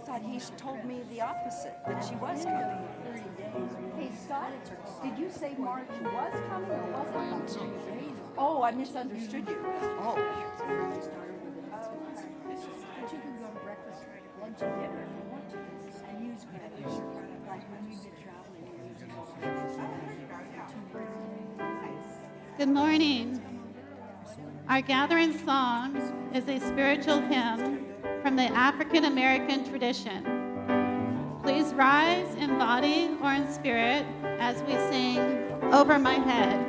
thought he told me the opposite, that she was coming. 30 days. Hey, Scott, did you say March was coming or wasn't coming? Oh, I misunderstood you. Oh. They started with it. But you can go to breakfast, lunch, and dinner if you want to. And use like when we've been traveling, we're using Good morning. Our gathering song is a spiritual hymn from the African American tradition. Please rise in body or in spirit as we sing Over My Head.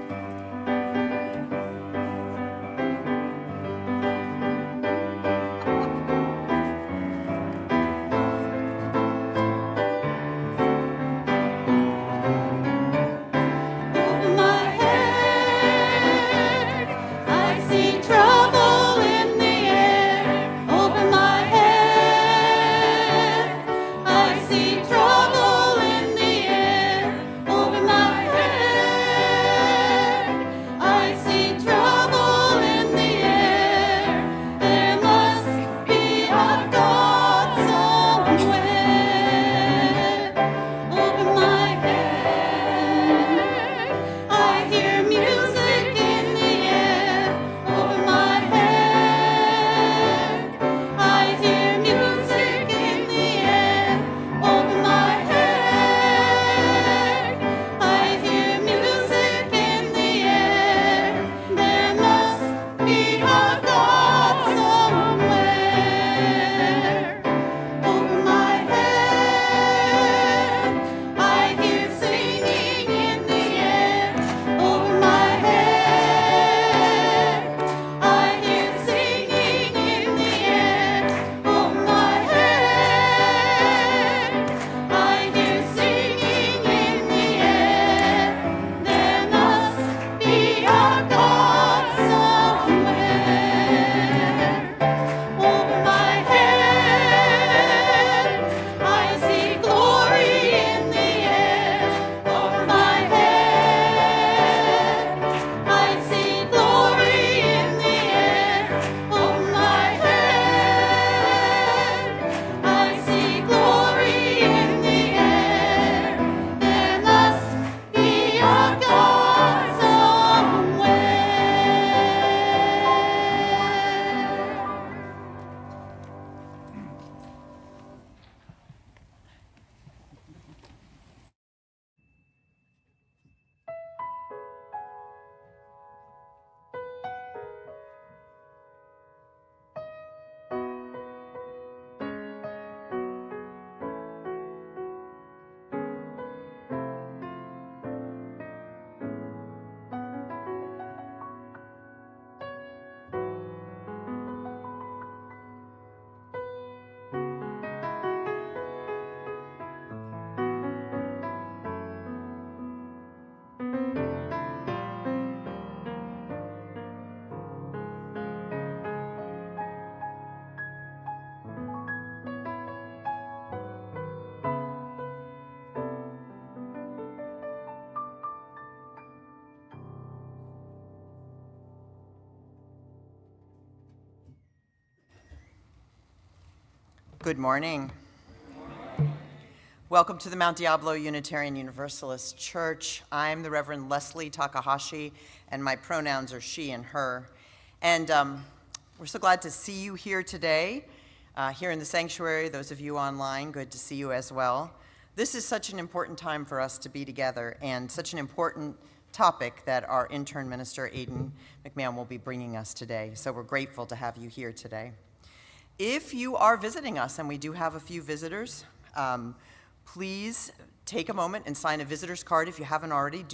Good morning. Welcome to the Mount Diablo Unitarian Universalist Church. I'm the Reverend Leslie Takahashi, and my pronouns are she and her. And we're so glad to see you here today, here in the sanctuary. Those of you online, good to see you as well. This is such an important time for us to be together, and such an important topic that our intern minister, Aiden McMahon, will be bringing us today. So we're grateful to have you here today. If you are visiting us, and we do have a few visitors, please take a moment and sign a visitor's card if you haven't already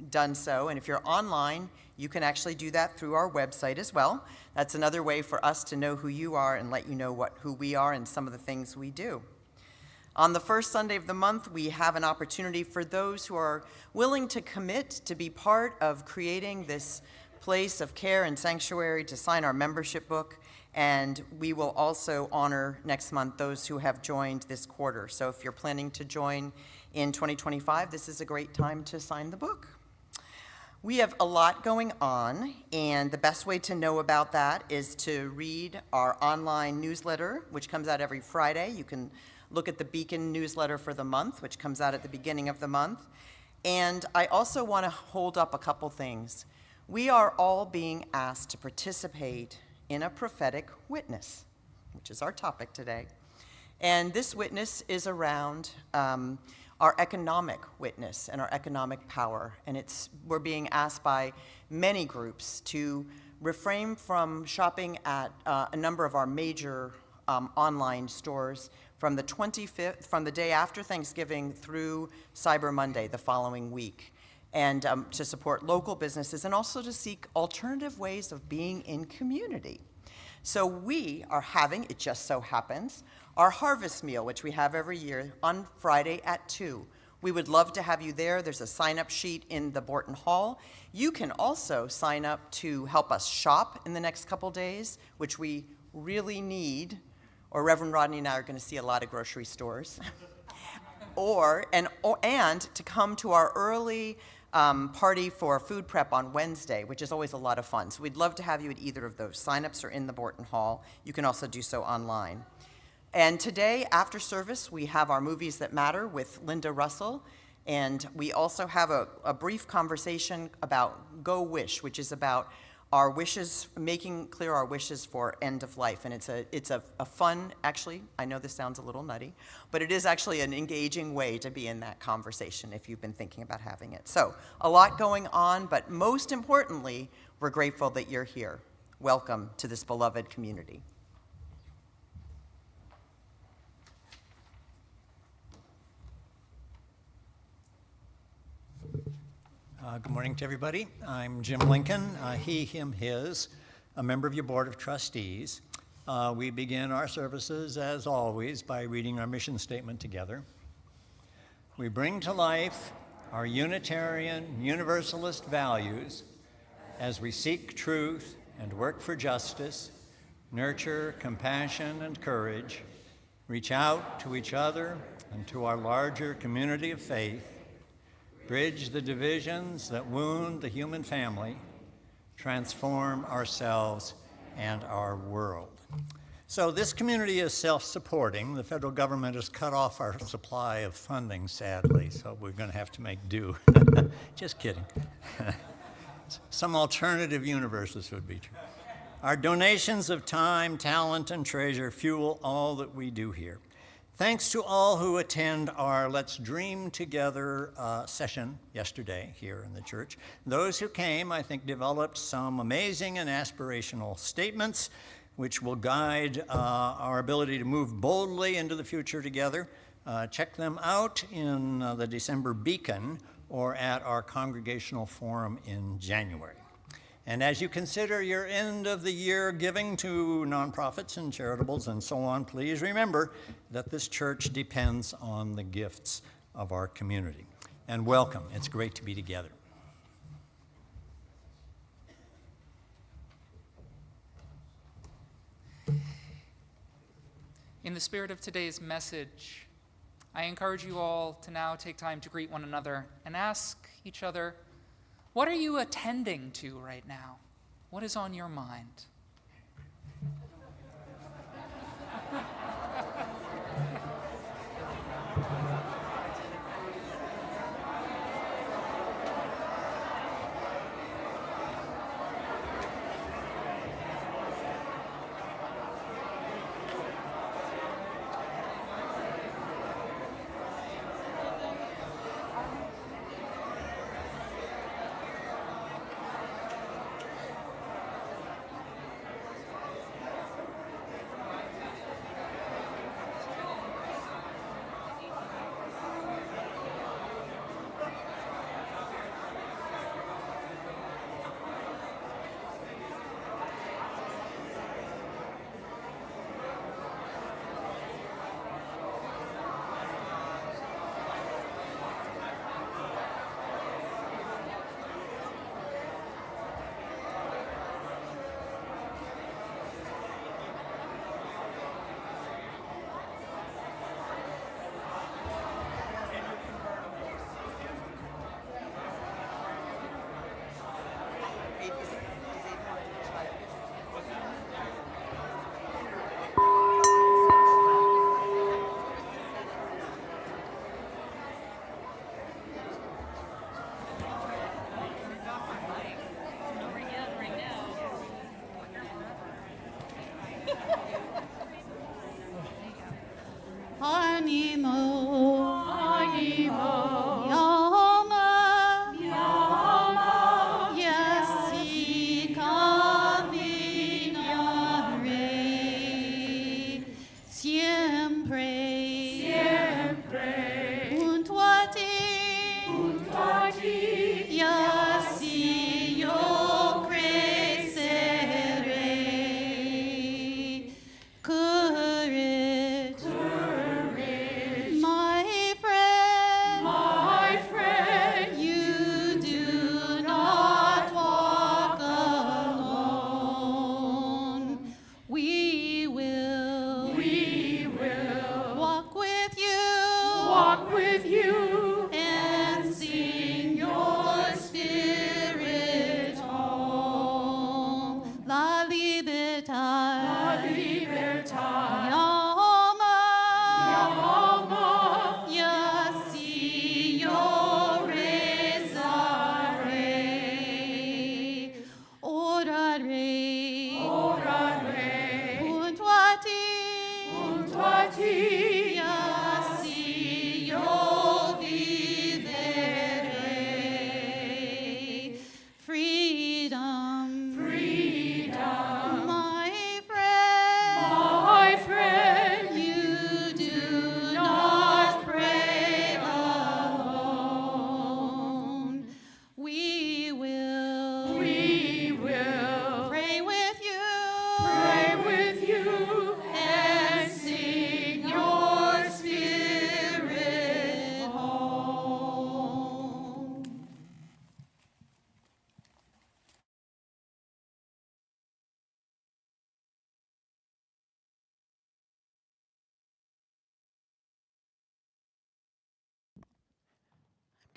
done so. And if you're online, you can actually do that through our website as well. That's another way for us to know who you are and let you know who we are and some of the things we do. On the first Sunday of the month, we have an opportunity for those who are willing to commit to be part of creating this place of care and sanctuary to sign our membership book. And we will also honor next month those who have joined this quarter. So if you're planning to join in 2025, this is a great time to sign the book. We have a lot going on, and the best way to know about that is to read our online newsletter, which comes out every Friday. You can look at the Beacon newsletter for the month, which comes out at the beginning of the month. And I also want to hold up a couple things. We are all being asked to participate in a prophetic witness, which is our topic today. And this witness is around our economic witness and our economic power. And we're being asked by many groups to refrain from shopping at a number of our major online stores from the 25th, from the day after Thanksgiving through Cyber Monday, the following week, and to support local businesses and also to seek alternative ways of being in community. So we are having, it just so happens, our harvest meal, which we have every year, on Friday at 2. We would love to have you there. There's a sign-up sheet in the Borton Hall. You can also sign up to help us shop in the next couple days, which we really need, or Reverend Rodney and I are going to see a lot of grocery stores, and to come to our early party for food prep on Wednesday, which is always a lot of fun. So we'd love to have you at either of those. Sign-ups are in the Borton Hall. You can also do so online. And today, after service, we have our Movies That Matter with Linda Russell, and we also have a brief conversation about Go Wish, which is about our wishes, making clear our wishes for end of life. And it's a fun, actually, I know this sounds a little nutty, but it is actually an engaging way to be in that conversation if you've been thinking about having it. So a lot going on, but most importantly, we're grateful that you're here. Welcome to this beloved community. Good morning to everybody. I'm Jim Lincoln, he, him, his, a member of your Board of Trustees. We begin our services, as always, by reading our mission statement together. We bring to life our Unitarian, Universalist values as we seek truth and work for justice, nurture compassion and courage, reach out to each other and to our larger community of faith, bridge the divisions that wound the human family, transform ourselves and our world. So this community is self-supporting. The federal government has cut off our supply of funding, sadly, so we're going to have to make do. Just kidding. Some alternative universes would be true. Our donations of time, talent, and treasure fuel all that we do here. Thanks to all who attend our Let's Dream Together session yesterday here in the church. Those who came, I think, developed some amazing and aspirational statements which will guide our ability to move boldly into the future together. Check them out in the December Beacon or at our congregational forum in January. And as you consider your end of the year giving to nonprofits and charitables and so on, please remember that this church depends on the gifts of our community. And welcome. It's great to be together. In the spirit of today's message, I encourage you all to now take time to greet one another and ask each other, what are you attending to right now? What is on your mind?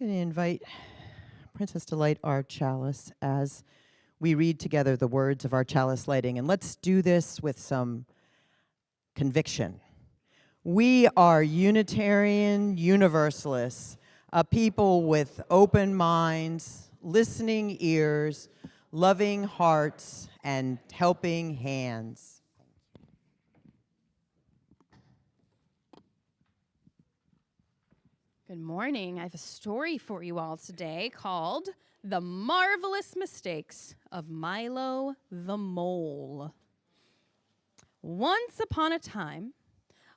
I'm going to invite Princess to light our chalice as we read together the words of our chalice lighting. And let's do this with some conviction. We are Unitarian Universalists, a people with open minds, listening ears, loving hearts, and helping hands. Good morning. I have a story for you all today called The Marvelous Mistakes of Milo the Mole. Once upon a time,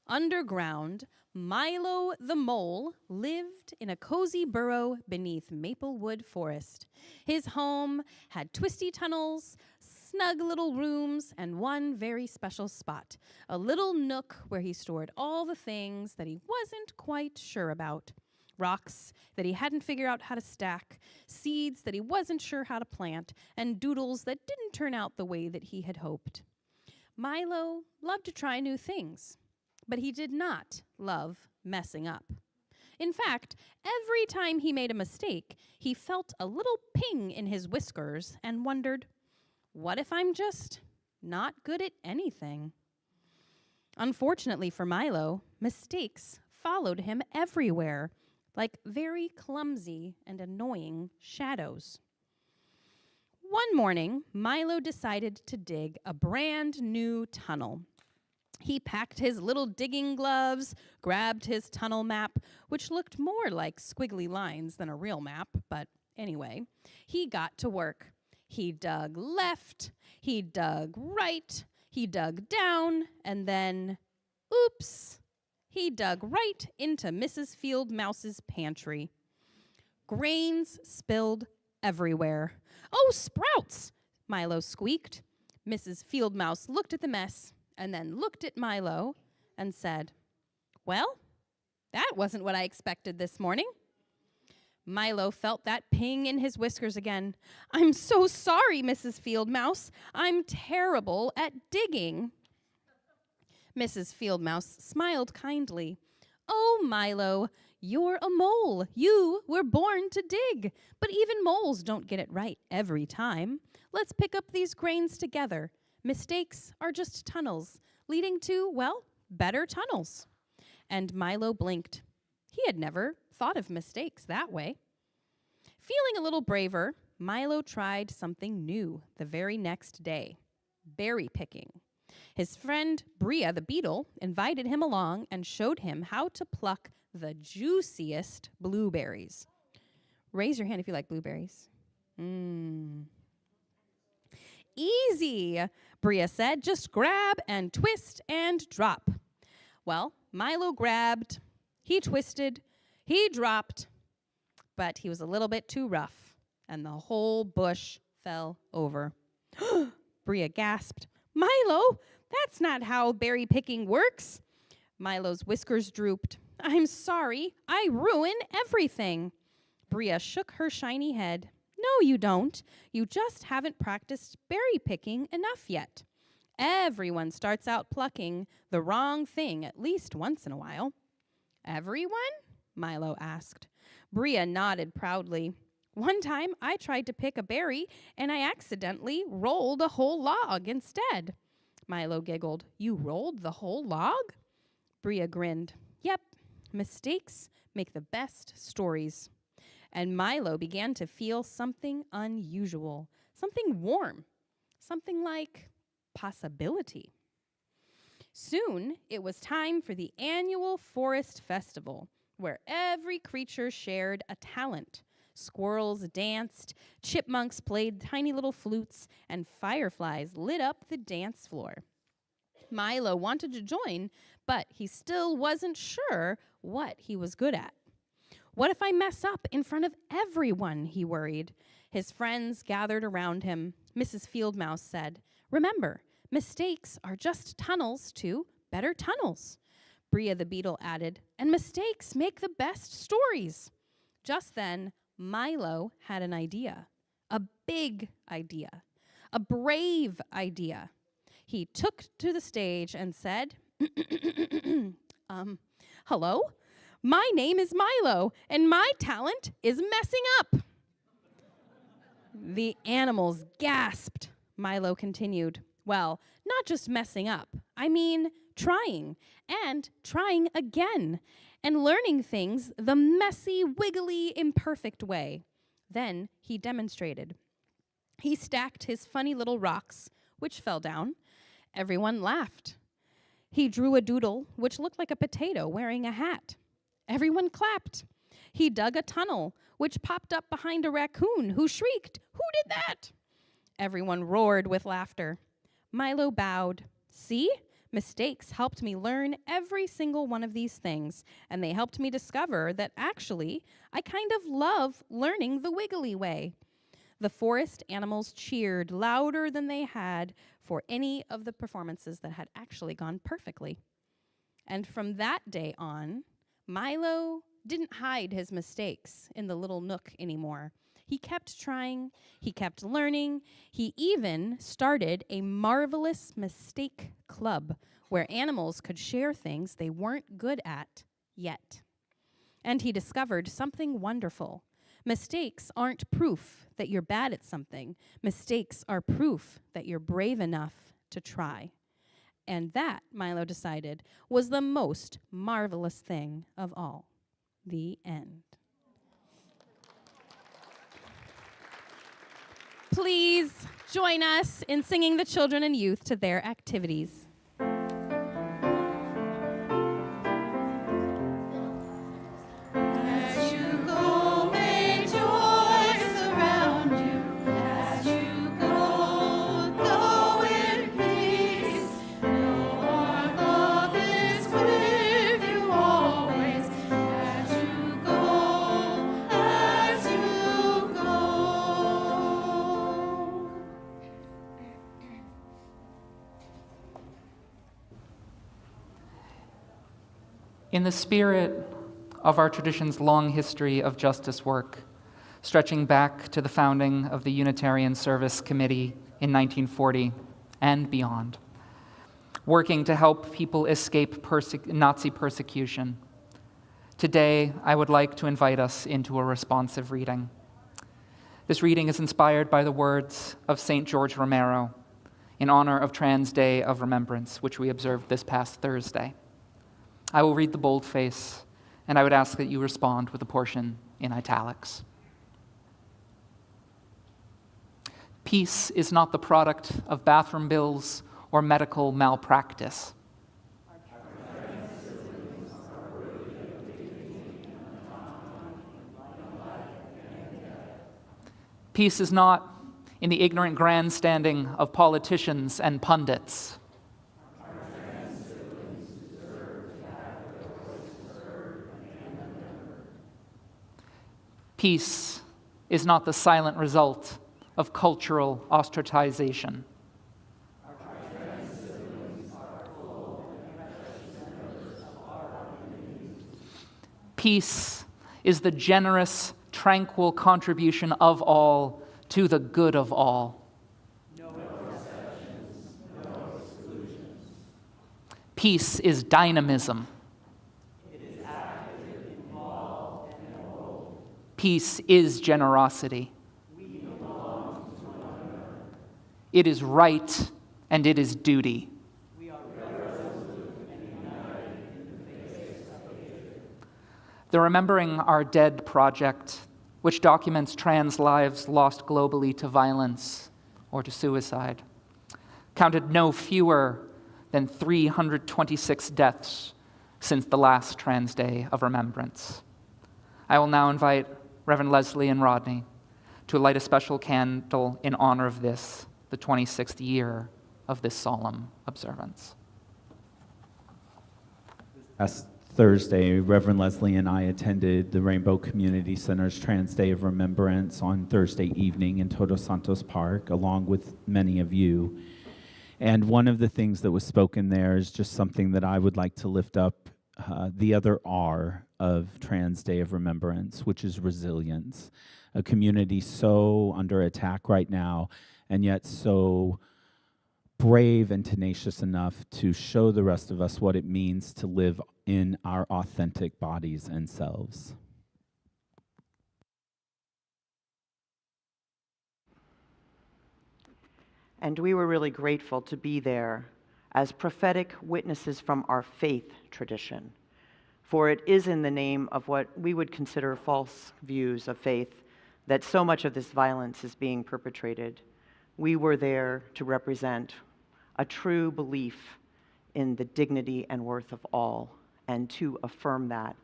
underground, Milo the Mole lived in a cozy burrow beneath Maplewood Forest. His home had twisty tunnels, snug little rooms, and one very special spot, a little nook where he stored all the things that he wasn't quite sure about. Rocks that he hadn't figured out how to stack, seeds that he wasn't sure how to plant, and doodles that didn't turn out the way that he had hoped. Milo loved to try new things, but he did not love messing up. In fact, every time he made a mistake, he felt a little ping in his whiskers and wondered, what if I'm just not good at anything? Unfortunately for Milo, mistakes followed him everywhere, like very clumsy and annoying shadows. One morning, Milo decided to dig a brand new tunnel. He packed his little digging gloves, grabbed his tunnel map, which looked more like squiggly lines than a real map, but anyway, he got to work. He dug left, he dug right, he dug down, and then, oops, he dug right into Mrs. Field Mouse's pantry. Grains spilled everywhere. "Oh, sprouts!" Milo squeaked. Mrs. Field Mouse looked at the mess and then looked at Milo and said, "Well, that wasn't what I expected this morning." Milo felt that ping in his whiskers again. "I'm so sorry, Mrs. Field Mouse. I'm terrible at digging." Mrs. Field Mouse smiled kindly. "Oh, Milo, you're a mole. You were born to dig. But even moles don't get it right every time. Let's pick up these grains together. Mistakes are just tunnels, leading to, well, better tunnels." And Milo blinked. He had never thought of mistakes that way. Feeling a little braver, Milo tried something new the very next day: berry picking. His friend Bria the beetle invited him along and showed him how to pluck the juiciest blueberries. Raise your hand if you like blueberries. "Easy," Bria said. "Just grab and twist and drop." Well, Milo grabbed, he twisted, he dropped, but he was a little bit too rough, and the whole bush fell over. Bria gasped. "Milo, that's not how berry picking works." Milo's whiskers drooped. "I'm sorry, I ruin everything." Bria shook her shiny head. "No, you don't. You just haven't practiced berry picking enough yet. Everyone starts out plucking the wrong thing at least once in a while." "Everyone?" Milo asked. Bria nodded proudly. "One time I tried to pick a berry and I accidentally rolled a whole log instead." Milo giggled. "You rolled the whole log?" Bria grinned. "Yep, mistakes make the best stories." And Milo began to feel something unusual, something warm, something like possibility. Soon it was time for the annual Forest Festival, where every creature shared a talent. Squirrels danced, chipmunks played tiny little flutes, and fireflies lit up the dance floor. Milo wanted to join, but he still wasn't sure what he was good at. "What if I mess up in front of everyone?" he worried. His friends gathered around him. Mrs. Field Mouse said, "Remember, mistakes are just tunnels to better tunnels." Bria the beetle added, "And mistakes make the best stories." Just then, Milo had an idea, a big idea, a brave idea. He took to the stage and said, "Hello, My name is Milo, and my talent is messing up. The animals gasped. Milo continued, well, not just messing up. I mean, trying, and trying again, and learning things the messy, wiggly, imperfect way. Then he demonstrated. He stacked his funny little rocks, which fell down. Everyone laughed. He drew a doodle, which looked like a potato wearing a hat. Everyone clapped. He dug a tunnel, which popped up behind a raccoon, who shrieked, "Who did that?" Everyone roared with laughter. Milo bowed. See? Mistakes helped me learn every single one of these things, and they helped me discover that actually I kind of love learning the wiggly way. The forest animals cheered louder than they had for any of the performances that had actually gone perfectly. And from that day on, Milo didn't hide his mistakes in the little nook anymore. He kept trying, he kept learning, he even started a marvelous mistake club where animals could share things they weren't good at yet. And he discovered something wonderful. Mistakes aren't proof that you're bad at something. Mistakes are proof that you're brave enough to try. And that, Milo decided, was the most marvelous thing of all. The end. Please join us in singing the children and youth to their activities. As you go, may joy surround you. As you go in peace. Know our love is with you always. As you go, as you go. In the spirit of our tradition's long history of justice work, stretching back to the founding of the Unitarian Service Committee in 1940 and beyond, working to help people escape Nazi persecution. Today, I would like to invite us into a responsive reading. This reading is inspired by the words of St. George Romero in honor of Trans Day of Remembrance, which we observed this past Thursday. I will read the boldface, and I would ask that you respond with a portion in italics. Peace is not the product of bathroom bills or medical malpractice. Peace is not in the ignorant grandstanding of politicians and pundits. Peace is not the silent result of cultural ostracization. Peace is the generous, tranquil contribution of all to the good of all. No exceptions, no exclusions. Peace is dynamism. Peace is generosity. We belong to one another. It is right and it is duty. We are resolute and united in the face of hatred. The Remembering Our Dead project, which documents trans lives lost globally to violence or to suicide, counted no fewer than 326 deaths since the last Trans Day of Remembrance. I will now invite Reverend Leslie and Rodney to light a special candle in honor of this, the 26th year of this solemn observance. Last Thursday, Reverend Leslie and I attended the Rainbow Community Center's Trans Day of Remembrance on Thursday evening in Todos Santos Park, along with many of you. And one of the things that was spoken there is just something that I would like to lift up, the other R of Trans Day of Remembrance, which is resilience. A community so under attack right now, and yet so brave and tenacious enough to show the rest of us what it means to live in our authentic bodies and selves. And we were really grateful to be there as prophetic witnesses from our faith tradition, for it is in the name of what we would consider false views of faith that so much of this violence is being perpetrated. We were there to represent a true belief in the dignity and worth of all, and to affirm that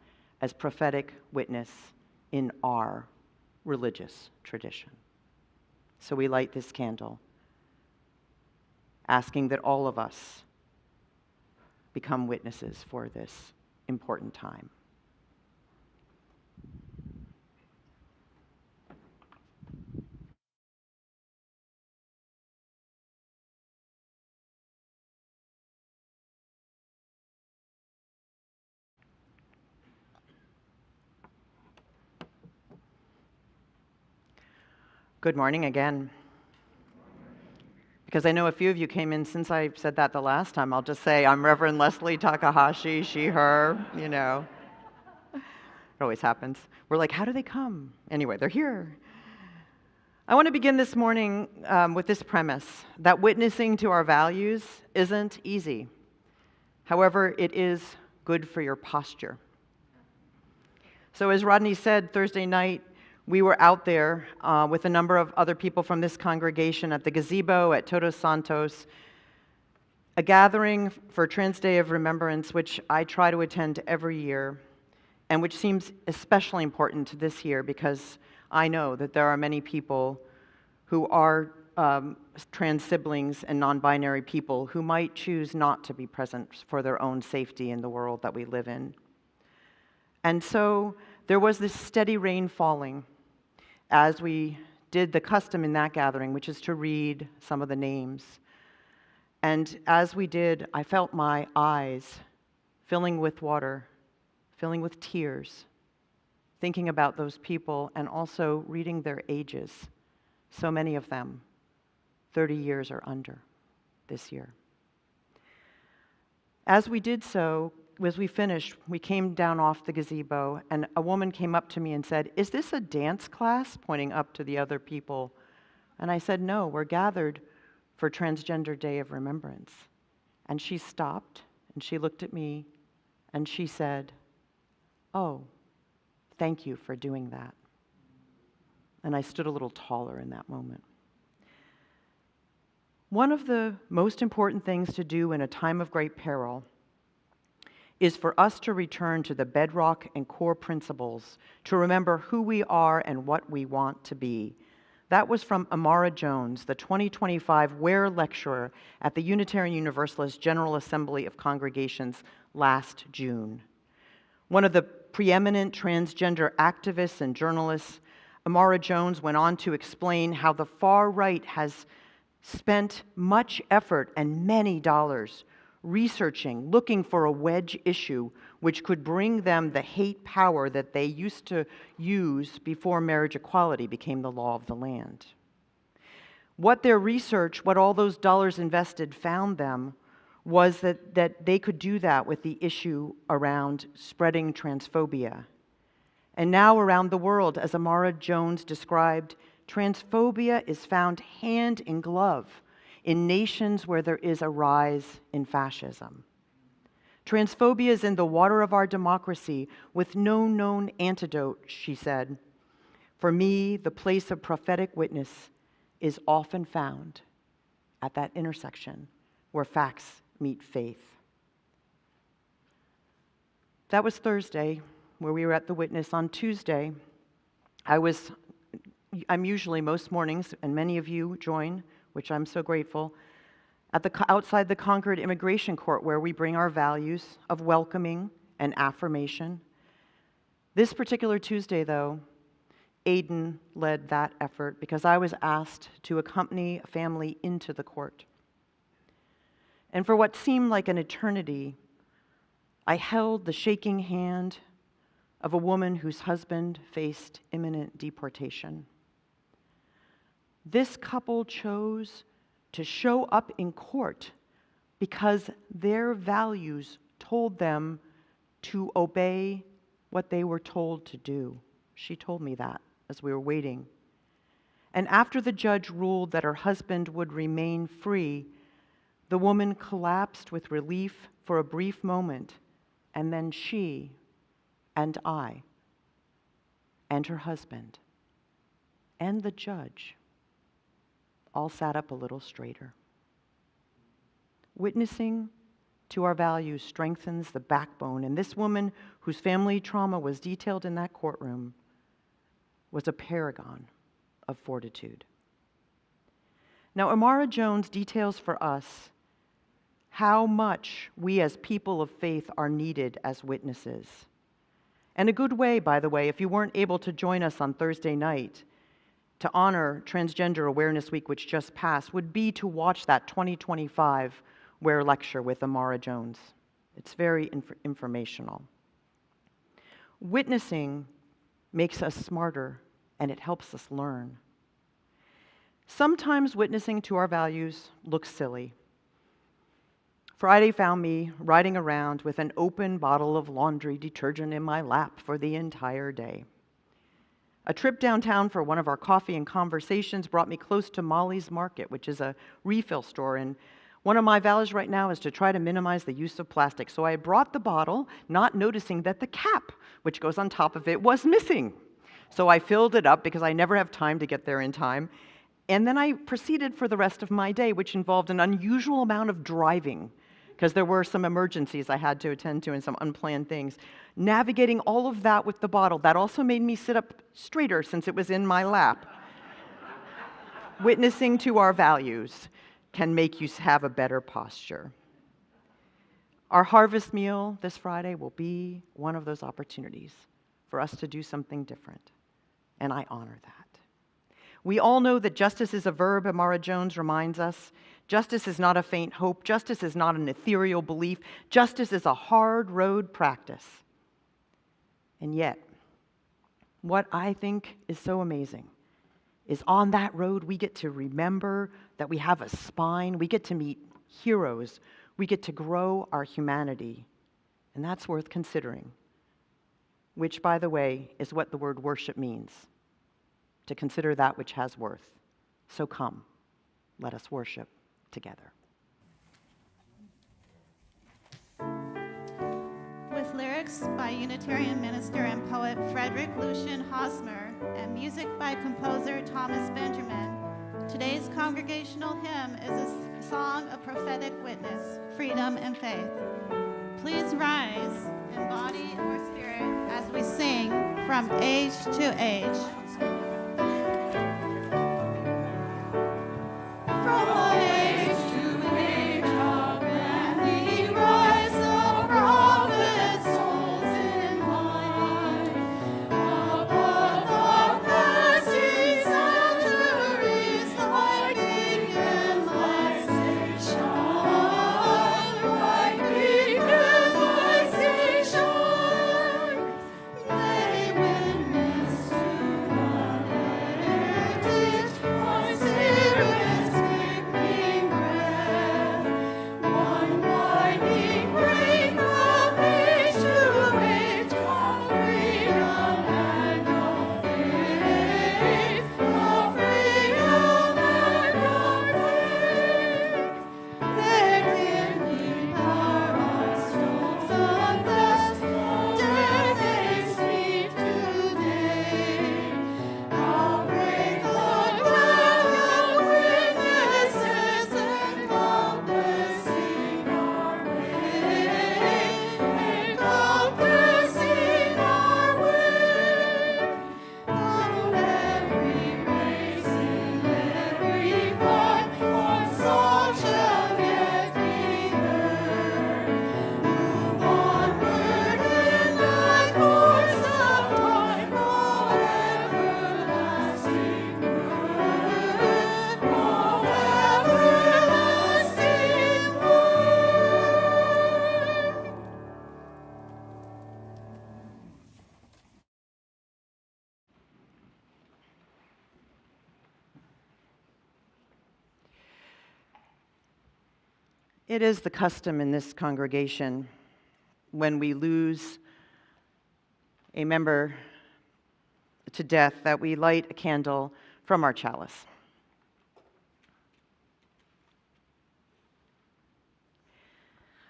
as prophetic witness in our religious tradition. So we light this candle, asking that all of us become witnesses for this important time. Good morning again. Because I know a few of you came in since I said that the last time. I'll just say I'm Reverend Leslie Takahashi, she, her, you know. It always happens. We're like, how do they come? Anyway, they're here. I want to begin this morning with this premise, that witnessing to our values isn't easy. However, it is good for your posture. So as Rodney said Thursday night, we were out there with a number of other people from this congregation at the gazebo at Todos Santos, a gathering for Trans Day of Remembrance, which I try to attend every year, and which seems especially important this year because I know that there are many people who are trans siblings and non-binary people who might choose not to be present for their own safety in the world that we live in. And so there was this steady rain falling as we did the custom in that gathering, which is to read some of the names. And as we did, I felt my eyes filling with water, filling with tears, thinking about those people and also reading their ages. So many of them, 30 years or under this year. As we did so, as we finished, we came down off the gazebo, and a woman came up to me and said, "Is this a dance class?" pointing up to the other people. And I said, "No, we're gathered for Transgender Day of Remembrance." And she stopped, and she looked at me, and she said, "Oh, thank you for doing that." And I stood a little taller in that moment. One of the most important things to do in a time of great peril is for us to return to the bedrock and core principles, to remember who we are and what we want to be. That was from Amara Jones, the 2025 Ware Lecturer at the Unitarian Universalist General Assembly of Congregations last June. One of the preeminent transgender activists and journalists, Amara Jones went on to explain how the far right has spent much effort and many dollars researching, looking for a wedge issue which could bring them the hate power that they used to use before marriage equality became the law of the land. What their research, what all those dollars invested found them, was that they could do that with the issue around spreading transphobia. And now around the world, as Amara Jones described, transphobia is found hand in glove in nations where there is a rise in fascism. Transphobia is in the water of our democracy with no known antidote, she said. For me, the place of prophetic witness is often found at that intersection where facts meet faith. That was Thursday, where we were at the witness. On Tuesday, I'm usually most mornings, and many of you join, which I'm so grateful, outside the Concord Immigration Court, where we bring our values of welcoming and affirmation. This particular Tuesday, though, Aiden led that effort because I was asked to accompany a family into the court. And for what seemed like an eternity, I held the shaking hand of a woman whose husband faced imminent deportation. This couple chose to show up in court because their values told them to obey what they were told to do. She told me that as we were waiting. And after the judge ruled that her husband would remain free, the woman collapsed with relief for a brief moment, and then she and I and her husband and the judge all sat up a little straighter. Witnessing to our values strengthens the backbone, and this woman, whose family trauma was detailed in that courtroom, was a paragon of fortitude. Now, Amara Jones details for us how much we as people of faith are needed as witnesses. And a good way, by the way, if you weren't able to join us on Thursday night to honor Transgender Awareness Week, which just passed, would be to watch that 2025 Ware lecture with Amara Jones. It's very informational. Witnessing makes us smarter, and it helps us learn. Sometimes witnessing to our values looks silly. Friday found me riding around with an open bottle of laundry detergent in my lap for the entire day. A trip downtown for one of our coffee and conversations brought me close to Molly's Market, which is a refill store, and one of my values right now is to try to minimize the use of plastic. So I brought the bottle, not noticing that the cap, which goes on top of it, was missing. So I filled it up because I never have time to get there in time. And then I proceeded for the rest of my day, which involved an unusual amount of driving, because there were some emergencies I had to attend to and some unplanned things. Navigating all of that with the bottle, that also made me sit up straighter since it was in my lap. Witnessing to our values can make you have a better posture. Our harvest meal this Friday will be one of those opportunities for us to do something different, and I honor that. We all know that justice is a verb, Amara Jones reminds us. Justice is not a faint hope. Justice is not an ethereal belief. Justice is a hard road practice. And yet, what I think is so amazing is on that road we get to remember that we have a spine, we get to meet heroes, we get to grow our humanity, and that's worth considering, which, by the way, is what the word worship means, to consider that which has worth. So come, let us worship together. With lyrics by Unitarian minister and poet Frederick Lucian Hosmer and music by composer Thomas Benjamin, today's congregational hymn is a song of prophetic witness, freedom, and faith. Please rise in body or spirit as we sing From Age to Age. Witness to It is the custom in this congregation when we lose a member to death that we light a candle from our chalice.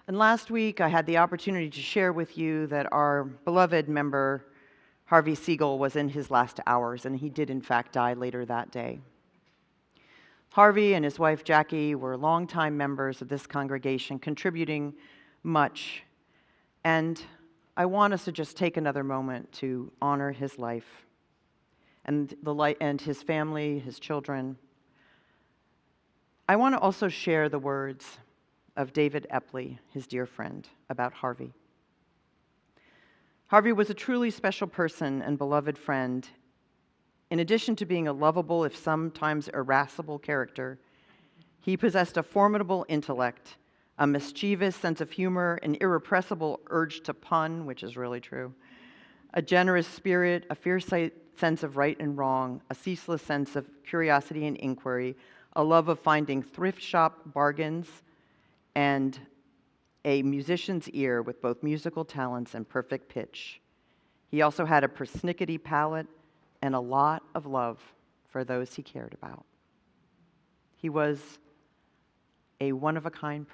And last week, I had the opportunity to share with you that our beloved member, Harvey Siegel, was in his last hours, and he did, in fact, die later that day. Harvey and his wife, Jackie, were longtime members of this congregation, contributing much. And I want us to just take another moment to honor his life and his family, his children. I want to also share the words of David Epley, his dear friend, about Harvey. Harvey was a truly special person and beloved friend. In addition to being a lovable, if sometimes irascible character, he possessed a formidable intellect, a mischievous sense of humor, an irrepressible urge to pun, which is really true, a generous spirit, a fierce sense of right and wrong, a ceaseless sense of curiosity and inquiry, a love of finding thrift shop bargains, and a musician's ear with both musical talents and perfect pitch. He also had a persnickety palate and a lot of love for those he cared about. He was a one-of-a-kind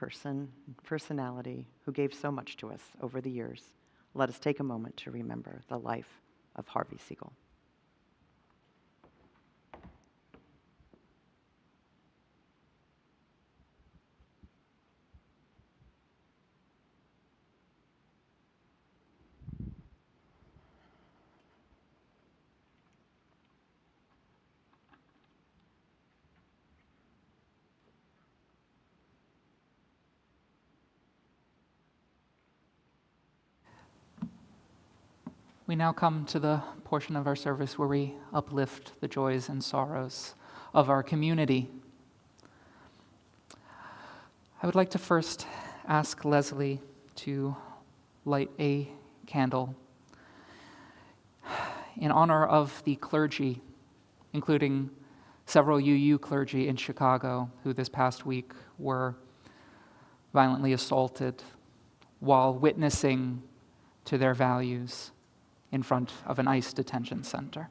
personality who gave so much to us over the years. Let us take a moment to remember the life of Harvey Siegel. We now come to the portion of our service where we uplift the joys and sorrows of our community. I would like to first ask Leslie to light a candle in honor of the clergy, including several UU clergy in Chicago who this past week were violently assaulted while witnessing to their values in front of an ICE detention center.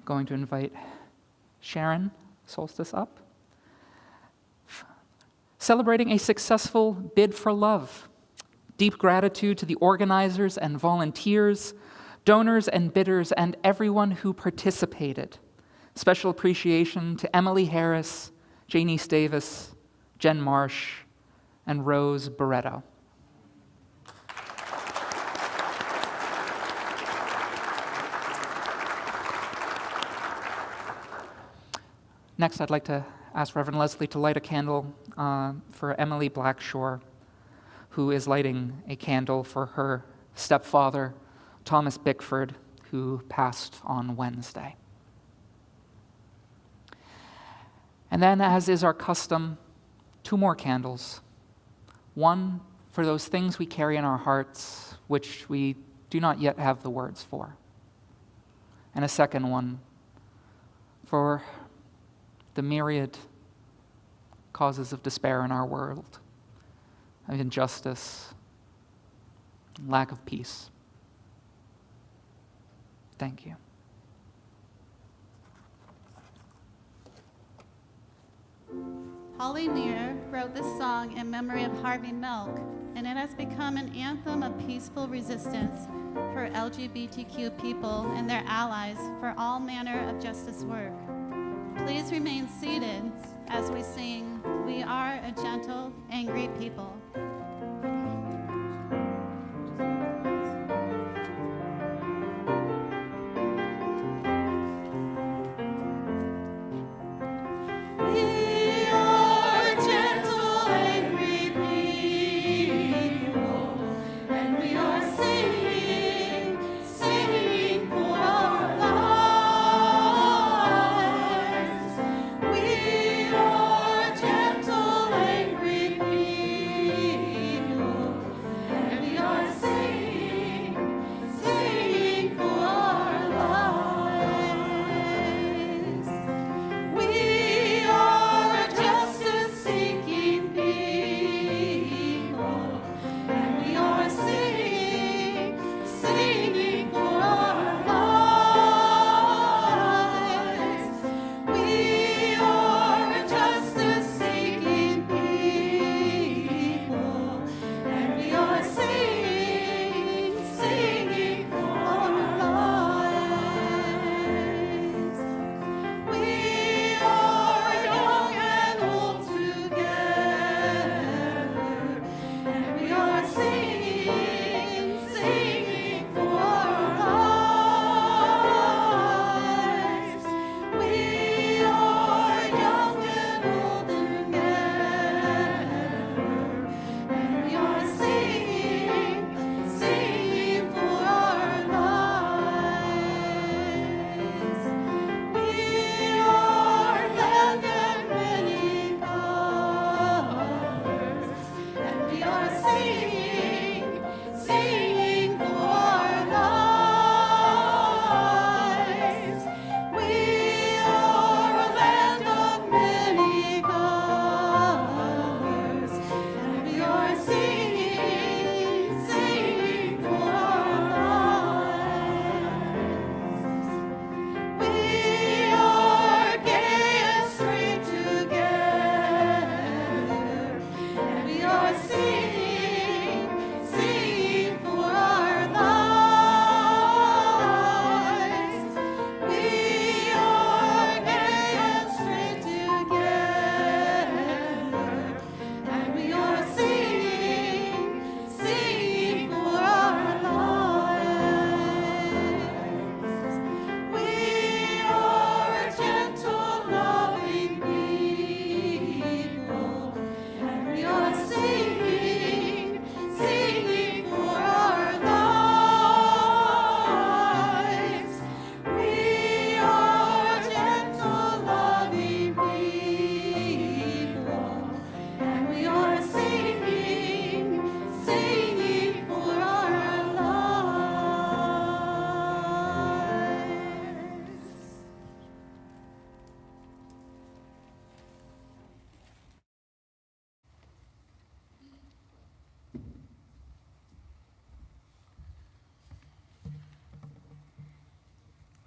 Going to invite Sharon Solstice up. Celebrating a successful bid for love. Deep gratitude to the organizers and volunteers, donors and bidders, and everyone who participated. Special appreciation to Emily Harris, Janice Davis, Jen Marsh, and Rose Barretto. Next, I'd like to ask Reverend Leslie to light a candle for Emily Blackshore, who is lighting a candle for her stepfather, Thomas Bickford, who passed on Wednesday. And then, as is our custom, 2 more candles. One for those things we carry in our hearts, which we do not yet have the words for. And a second one for the myriad causes of despair in our world, of injustice, lack of peace. Thank you. Holly Neer wrote this song in memory of Harvey Milk, and it has become an anthem of peaceful resistance for LGBTQ people and their allies for all manner of justice work. Please remain seated as we sing, "We Are a Gentle, Angry People." We are gentle, angry people.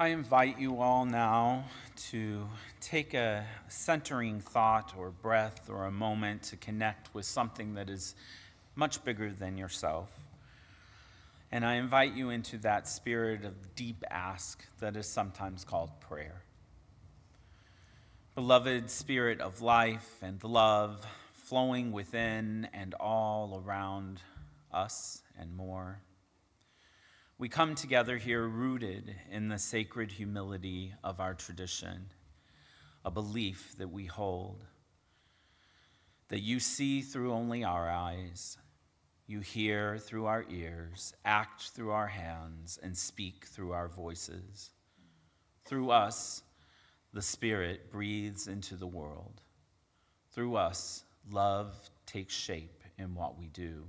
I invite you all now to take a centering thought or breath or a moment to connect with something that is much bigger than yourself. And I invite you into that spirit of deep ask that is sometimes called prayer. Beloved Spirit of life and love flowing within and all around us and more, we come together here rooted in the sacred humility of our tradition, a belief that we hold, that you see through only our eyes, you hear through our ears, act through our hands, and speak through our voices. Through us, the Spirit breathes into the world. Through us, love takes shape in what we do.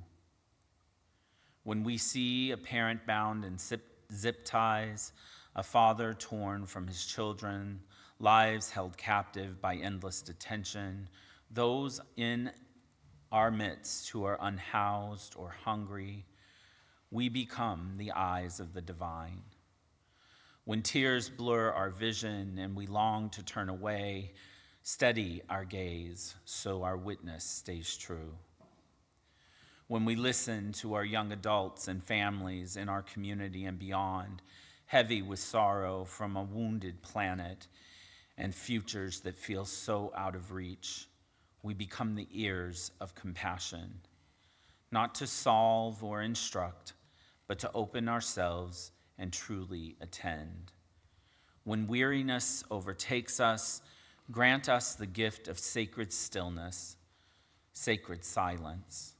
When we see a parent bound in zip ties, a father torn from his children, lives held captive by endless detention, those in our midst who are unhoused or hungry, we become the eyes of the divine. When tears blur our vision and we long to turn away, steady our gaze so our witness stays true. When we listen to our young adults and families in our community and beyond, heavy with sorrow from a wounded planet and futures that feel so out of reach, we become the ears of compassion, not to solve or instruct, but to open ourselves and truly attend. When weariness overtakes us, grant us the gift of sacred stillness, sacred silence,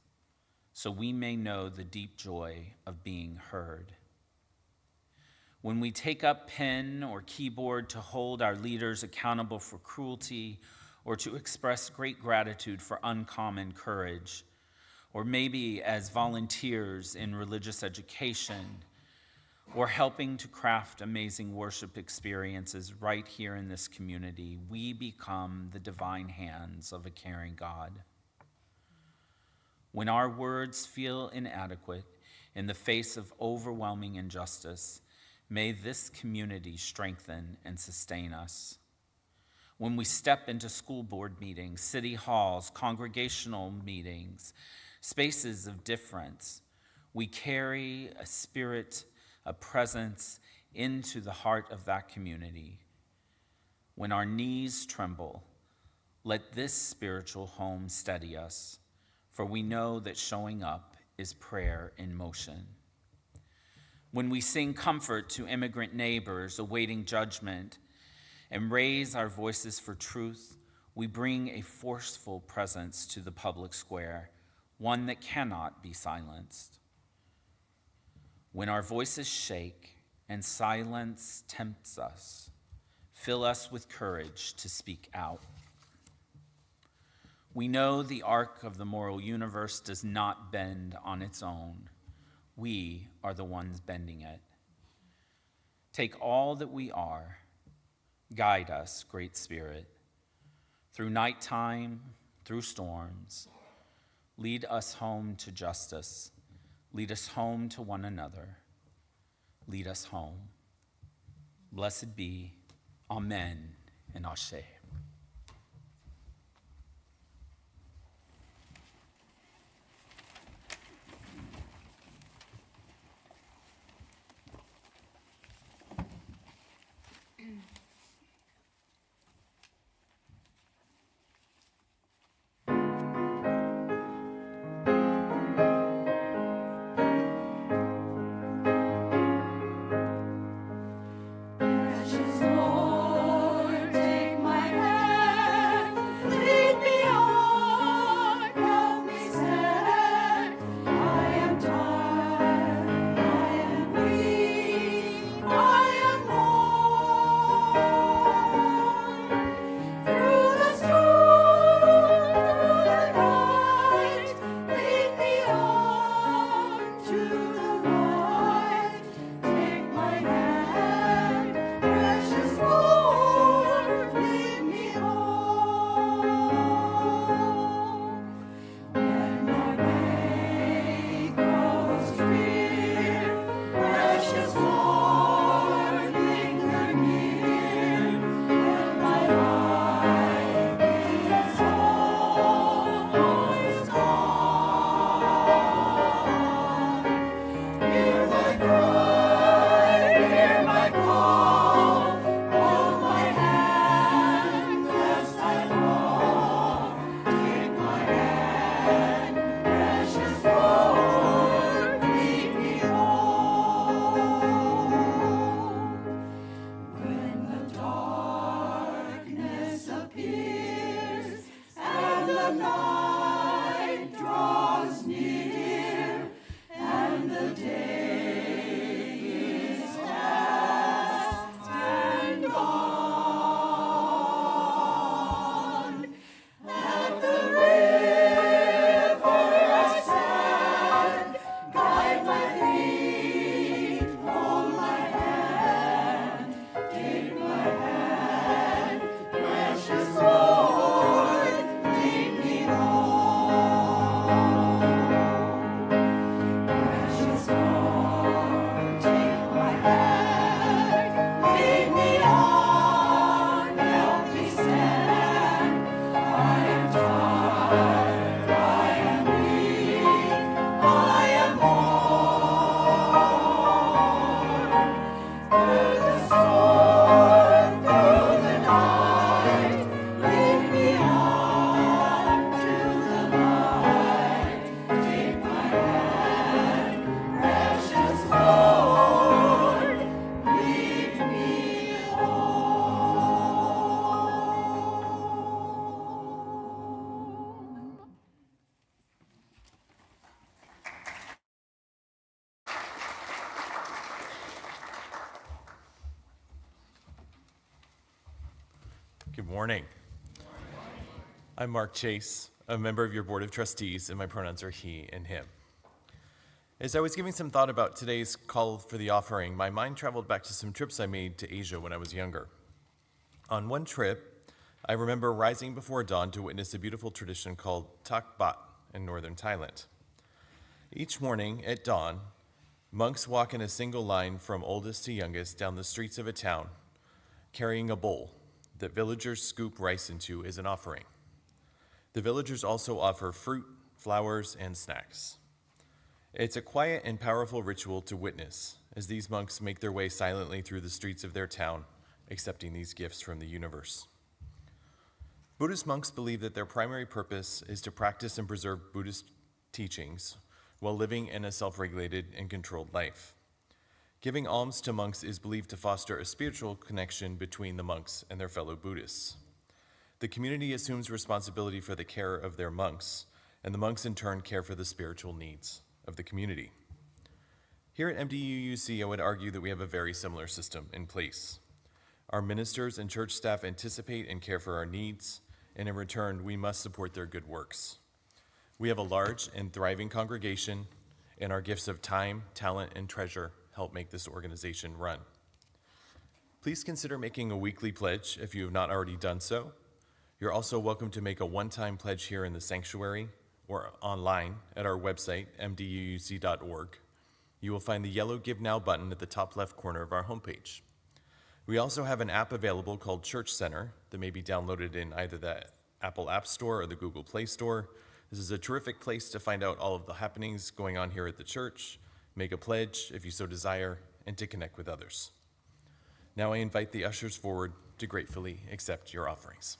so we may know the deep joy of being heard. When we take up pen or keyboard to hold our leaders accountable for cruelty or to express great gratitude for uncommon courage, or maybe as volunteers in religious education, or helping to craft amazing worship experiences right here in this community, we become the divine hands of a caring God. When our words feel inadequate in the face of overwhelming injustice, may this community strengthen and sustain us. When we step into school board meetings, city halls, congregational meetings, spaces of difference, we carry a spirit, a presence into the heart of that community. When our knees tremble, let this spiritual home steady us, for we know that showing up is prayer in motion. When we sing comfort to immigrant neighbors awaiting judgment and raise our voices for truth, we bring a forceful presence to the public square, one that cannot be silenced. When our voices shake and silence tempts us, fill us with courage to speak out. We know the arc of the moral universe does not bend on its own. We are the ones bending it. Take all that we are, guide us, Great Spirit, through nighttime, through storms. Lead us home to justice. Lead us home to one another. Lead us home. Blessed be. Amen and Ashe. Precious Lord, take my hand, lead me on, help me stand. I am tired, I am weak, I am worn. Through the storm, through the night, lead me on to the light. Take my hand, precious Lord, lead me home. When my way grows drear, precious Lord, linger near. When my life is almost gone, hear my cry, hear my call. Hold my hand, lest I fall. Take my hand, precious Lord, lead me home. When the darkness appears and the night draws near, and the day is past and gone. At the river I stand, guide my feet, hold my hand. Take my hand, precious Lord, lead me home. Precious Lord, take my hand, lead me on, help me stand. I am tired, I am weak, I am worn. Through the storm, through the night, lead me on to the light. Take my hand, precious Lord, lead me home. Good morning. I'm Mark Chase, a member of your Board of Trustees, and my pronouns are he and him. As I was giving some thought about today's call for the offering, my mind traveled back to some trips I made to Asia when I was younger. On one trip, I remember rising before dawn to witness a beautiful tradition called Tak Bat in northern Thailand. Each morning at dawn, monks walk in a single line from oldest to youngest down the streets of a town, carrying a bowl that villagers scoop rice into as an offering. The villagers also offer fruit, flowers, and snacks. It's a quiet and powerful ritual to witness as these monks make their way silently through the streets of their town, accepting these gifts from the universe. Buddhist monks believe that their primary purpose is to practice and preserve Buddhist teachings while living in a self-regulated and controlled life. Giving alms to monks is believed to foster a spiritual connection between the monks and their fellow Buddhists. The community assumes responsibility for the care of their monks, and the monks in turn care for the spiritual needs of the community. Here at MDUUC, I would argue that we have a very similar system in place. Our ministers and church staff anticipate and care for our needs, and in return, we must support their good works. We have a large and thriving congregation, and our gifts of time, talent, and treasure help make this organization run. Please consider making a weekly pledge if you have not already done so. You're also welcome to make a one-time pledge here in the sanctuary or online at our website, MDUUC.org. You will find the yellow Give Now button at the top left corner of our homepage. We also have an app available called Church Center that may be downloaded in either the Apple App Store or the Google Play Store. This is a terrific place to find out all of the happenings going on here at the church, make a pledge if you so desire, and to connect with others. Now I invite the ushers forward to gratefully accept your offerings.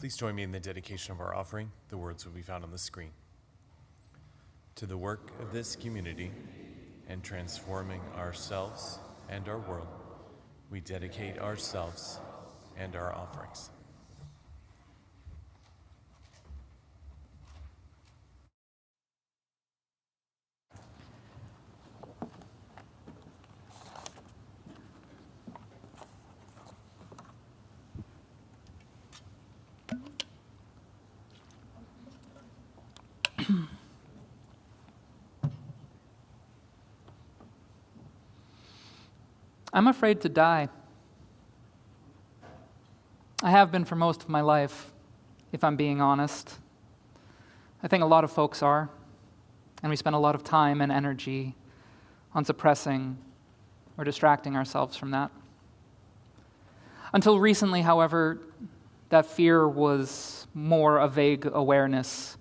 Please join me in the dedication of our offering. The words will be found on the screen. To the work of this community and transforming ourselves and our world, we dedicate ourselves and our offerings. I'm afraid to die. I have been for most of my life, if I'm being honest. I think a lot of folks are, and we spend a lot of time and energy on suppressing or distracting ourselves from that. Until recently, however, that fear was more a vague awareness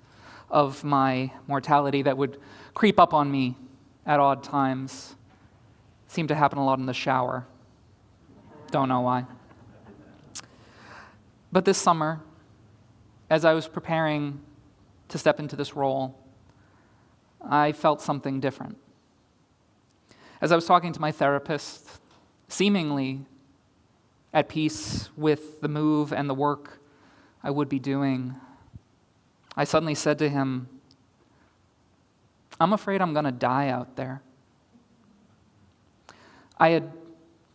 of my mortality that would creep up on me at odd times. Seemed to happen a lot in the shower. Don't know why. But this summer, as I was preparing to step into this role, I felt something different. As I was talking to my therapist, seemingly at peace with the move and the work I would be doing, I suddenly said to him, "I'm afraid I'm going to die out there." I had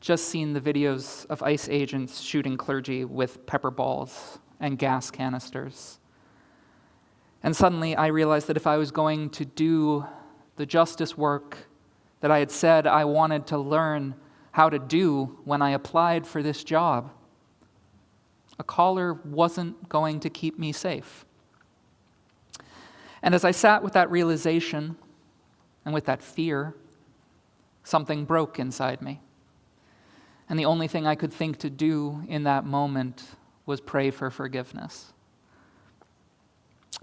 just seen the videos of ICE agents shooting clergy with pepper balls and gas canisters. And suddenly I realized that if I was going to do the justice work that I had said I wanted to learn how to do when I applied for this job, a collar wasn't going to keep me safe. And as I sat with that realization and with that fear, something broke inside me. And the only thing I could think to do in that moment was pray for forgiveness.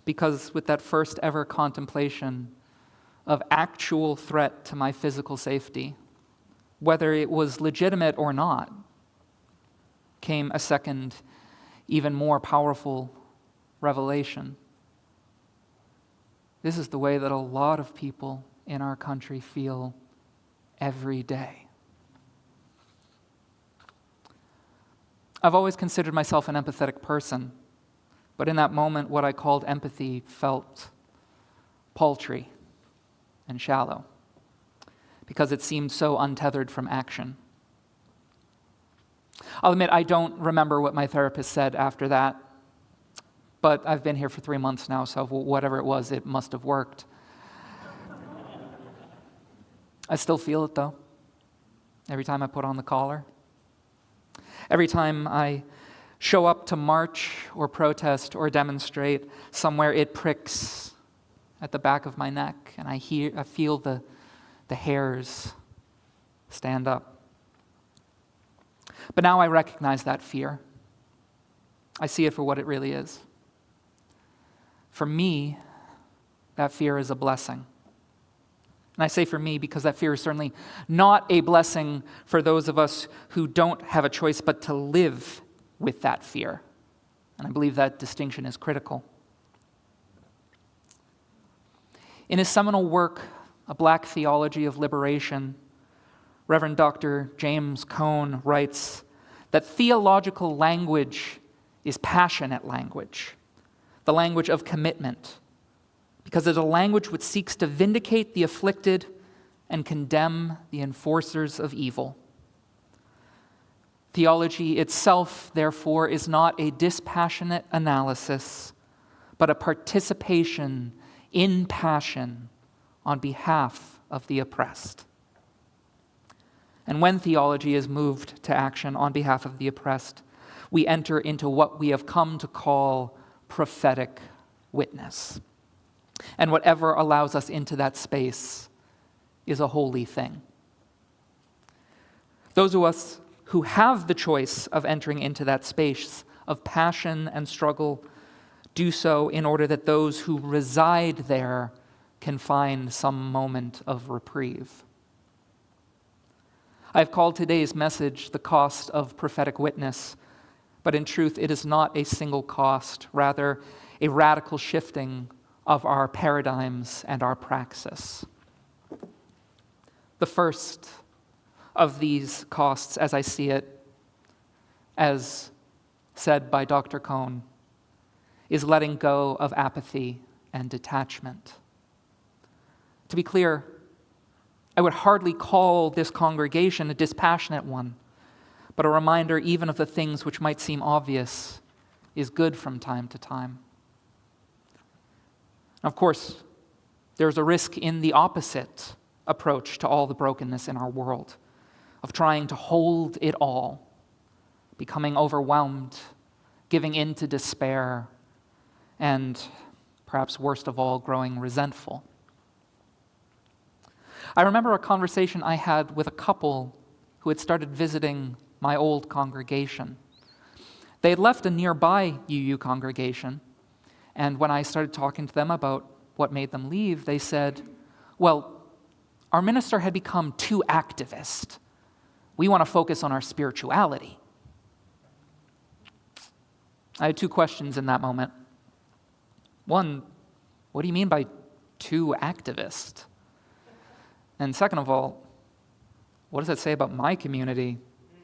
Because with that first ever contemplation of actual threat to my physical safety, whether it was legitimate or not, came a second, even more powerful revelation. This is the way that a lot of people in our country feel every day. I've always considered myself an empathetic person, but in that moment, what I called empathy felt paltry and shallow because it seemed so untethered from action. I'll admit I don't remember what my therapist said after that, but I've been here for 3 months now, so whatever it was, it must have worked. I still feel it, though, every time I put on the collar. Every time I show up to march or protest or demonstrate somewhere, it pricks at the back of my neck, and I feel the hairs stand up. But now I recognize that fear. I see it for what it really is. For me, that fear is a blessing. And I say for me because that fear is certainly not a blessing for those of us who don't have a choice but to live with that fear. And I believe that distinction is critical. In his seminal work, A Black Theology of Liberation, Reverend Dr. James Cone writes that theological language is passionate language, the language of commitment, because it's a language which seeks to vindicate the afflicted and condemn the enforcers of evil. Theology itself, therefore, is not a dispassionate analysis, but a participation in passion on behalf of the oppressed. And when theology is moved to action on behalf of the oppressed, we enter into what we have come to call prophetic witness. And whatever allows us into that space is a holy thing. Those of us who have the choice of entering into that space of passion and struggle do so in order that those who reside there can find some moment of reprieve. I've called today's message The Cost of Prophetic Witness But in truth, it is not a single cost, rather a radical shifting of our paradigms and our praxis. The first of these costs, as I see it, as said by Dr. Cohn, is letting go of apathy and detachment. To be clear, I would hardly call this congregation a dispassionate one, but a reminder even of the things which might seem obvious is good from time to time. Of course, there's a risk in the opposite approach to all the brokenness in our world, of trying to hold it all, becoming overwhelmed, giving in to despair, and perhaps worst of all, growing resentful. I remember a conversation I had with a couple who had started visiting my old congregation. They had left a nearby UU congregation, and when I started talking to them about what made them leave, they said, well, our minister had become too activist. We want to focus on our spirituality. I had two questions in that moment. One, what do you mean by too activist? And second of all, what does that say about my community,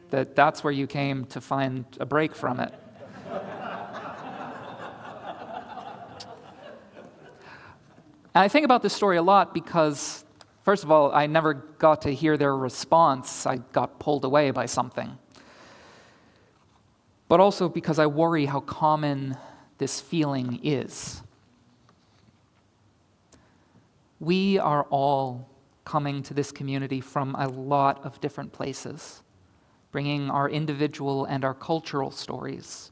that that's where you came to find a break from it? And I think about this story a lot because, first of all, I never got to hear their response. I got pulled away by something. But also because I worry how common this feeling is. We are all coming to this community from a lot of different places, bringing our individual and our cultural stories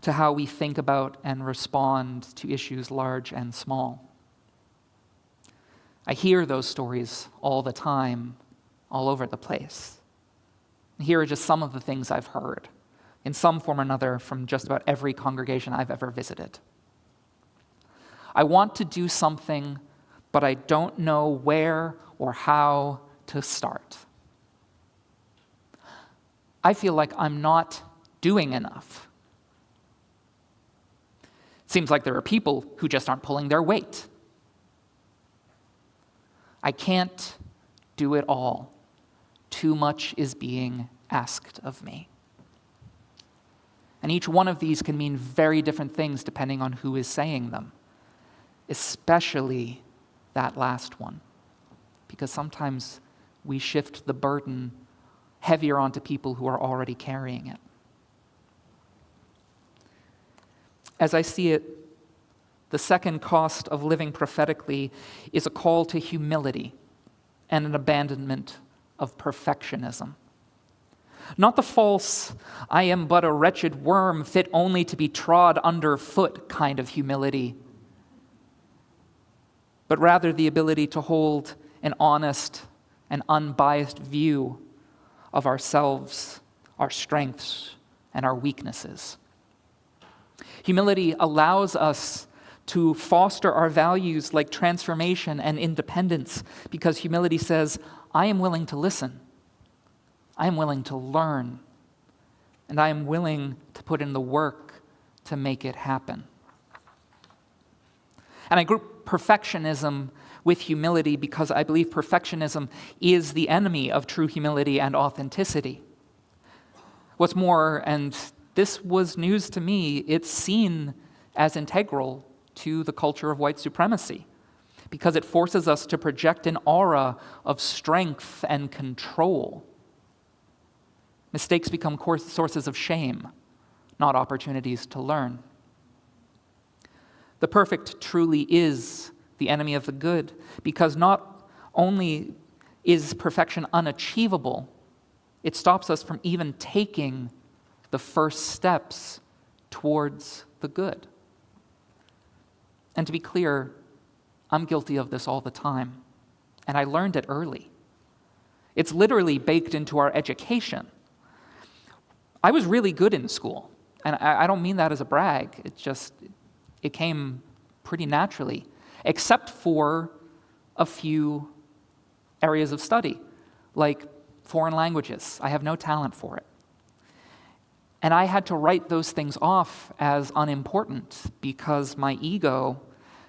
to how we think about and respond to issues large and small. I hear those stories all the time, all over the place. Here are just some of the things I've heard, in some form or another, from just about every congregation I've ever visited. I want to do something, but I don't know where or how to start. I feel like I'm not doing enough. It seems like there are people who just aren't pulling their weight. I can't do it all. Too much is being asked of me. And each one of these can mean very different things depending on who is saying them, especially that last one, because sometimes we shift the burden heavier onto people who are already carrying it. As I see it, the second cost of living prophetically is a call to humility and an abandonment of perfectionism. Not the false, I am but a wretched worm fit only to be trod underfoot kind of humility, but rather the ability to hold an honest and unbiased view of ourselves, our strengths, and our weaknesses. Humility allows us to foster our values like transformation and independence, because humility says, I am willing to listen, I am willing to learn, and I am willing to put in the work to make it happen. And I group perfectionism with humility because I believe perfectionism is the enemy of true humility and authenticity. What's more, and this was news to me, it's seen as integral to the culture of white supremacy because it forces us to project an aura of strength and control. Mistakes become sources of shame, not opportunities to learn. The perfect truly is the enemy of the good, because not only is perfection unachievable, it stops us from even taking the first steps towards the good. And to be clear, I'm guilty of this all the time, and I learned it early. It's literally baked into our education. I was really good in school, and I don't mean that as a brag. It came pretty naturally, except for a few areas of study, like foreign languages. I have no talent for it. And I had to write those things off as unimportant because my ego,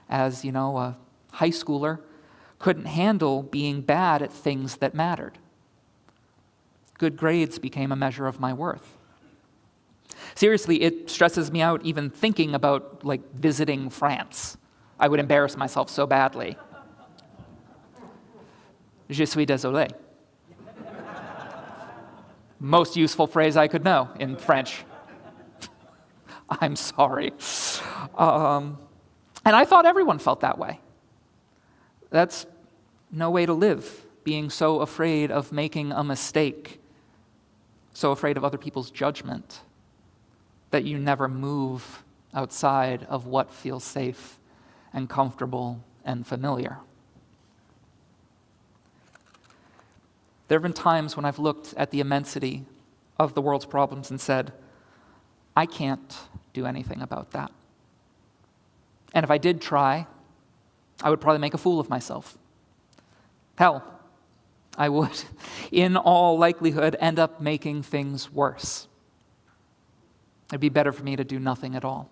as a high schooler, couldn't handle being bad at things that mattered. Good grades became a measure of my worth. Seriously, it stresses me out even thinking about visiting France. I would embarrass myself so badly. Je suis désolé. Most useful phrase I could know in French. I'm sorry. And I thought everyone felt that way. That's no way to live, being so afraid of making a mistake, so afraid of other people's judgment, that you never move outside of what feels safe and comfortable and familiar. There have been times when I've looked at the immensity of the world's problems and said, I can't do anything about that. And if I did try, I would probably make a fool of myself. Hell, I would, in all likelihood, end up making things worse. It'd be better for me to do nothing at all.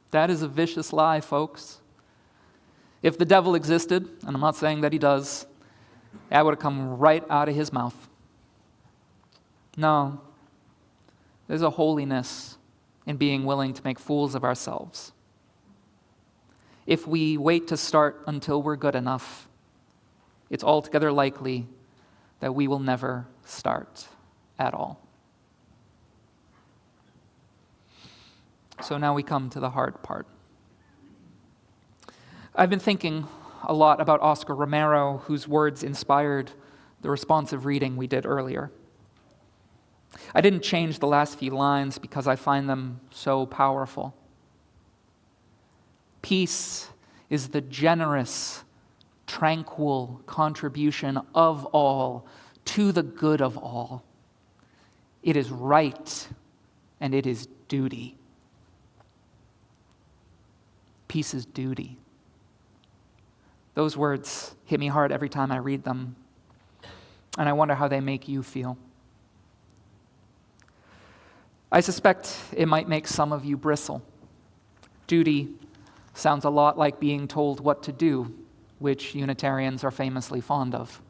That is a vicious lie, folks. If the devil existed, and I'm not saying that he does, that would have come right out of his mouth. No, there's a holiness in being willing to make fools of ourselves. If we wait to start until we're good enough, it's altogether likely that we will never start at all. So now we come to the hard part. I've been thinking a lot about Oscar Romero, whose words inspired the responsive reading we did earlier. I didn't change the last few lines because I find them so powerful. Peace is the generous, tranquil contribution of all to the good of all. It is right and it is duty. Peace is duty. Those words hit me hard every time I read them, and I wonder how they make you feel. I suspect it might make some of you bristle. Duty sounds a lot like being told what to do, which Unitarians are famously fond of.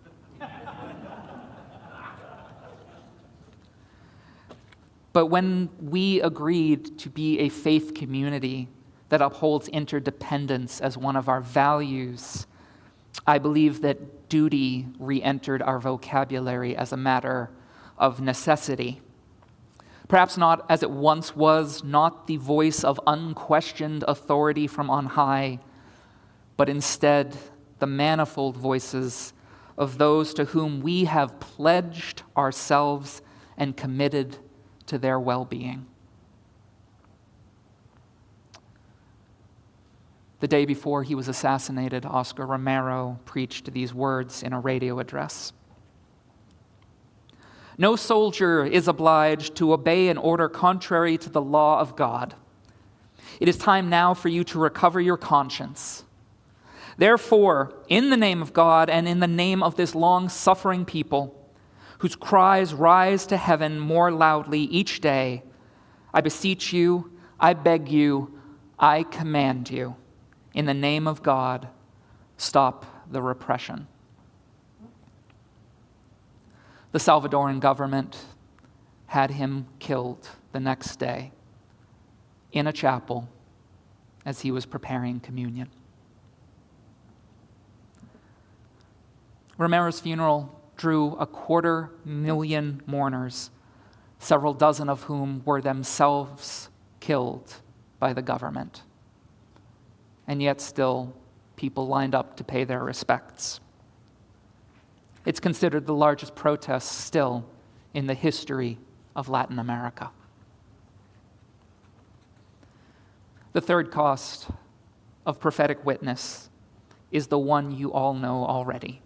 But when we agreed to be a faith community that upholds interdependence as one of our values, I believe that duty re-entered our vocabulary as a matter of necessity. Perhaps not as it once was, not the voice of unquestioned authority from on high, but instead the manifold voices of those to whom we have pledged ourselves and committed to their well-being. The day before he was assassinated, Oscar Romero preached these words in a radio address. No soldier is obliged to obey an order contrary to the law of God. It is time now for you to recover your conscience. Therefore, in the name of God and in the name of this long-suffering people, whose cries rise to heaven more loudly each day, I beseech you, I beg you, I command you, in the name of God, stop the repression. The Salvadoran government had him killed the next day in a chapel as he was preparing communion. Romero's funeral drew 250,000 mourners, several dozen of whom were themselves killed by the government. And yet still, people lined up to pay their respects. It's considered the largest protest still in the history of Latin America. The third cost of prophetic witness is the one you all know already,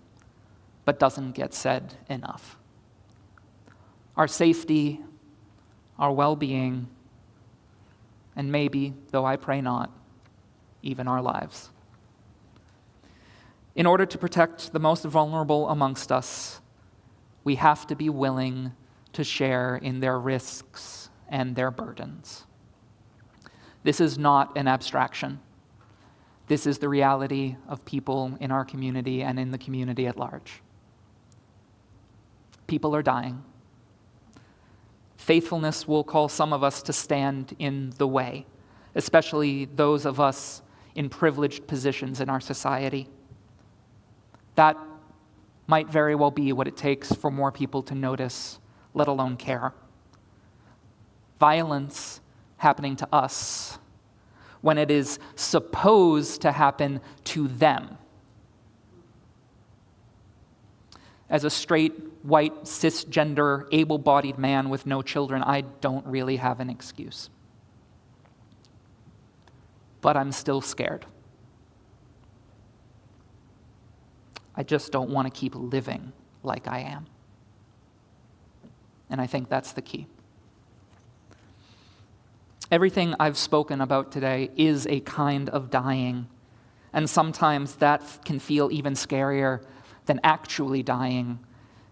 but doesn't get said enough. Our safety, our well-being, and maybe, though I pray not, even our lives. In order to protect the most vulnerable amongst us, we have to be willing to share in their risks and their burdens. This is not an abstraction. This is the reality of people in our community and in the community at large. People are dying. Faithfulness will call some of us to stand in the way, especially those of us in privileged positions in our society. That might very well be what it takes for more people to notice, let alone care. Violence happening to us when it is supposed to happen to them. As a straight, white, cisgender, able-bodied man with no children, I don't really have an excuse. But I'm still scared. I just don't want to keep living like I am. And I think that's the key. Everything I've spoken about today is a kind of dying, and sometimes that can feel even scarier than actually dying,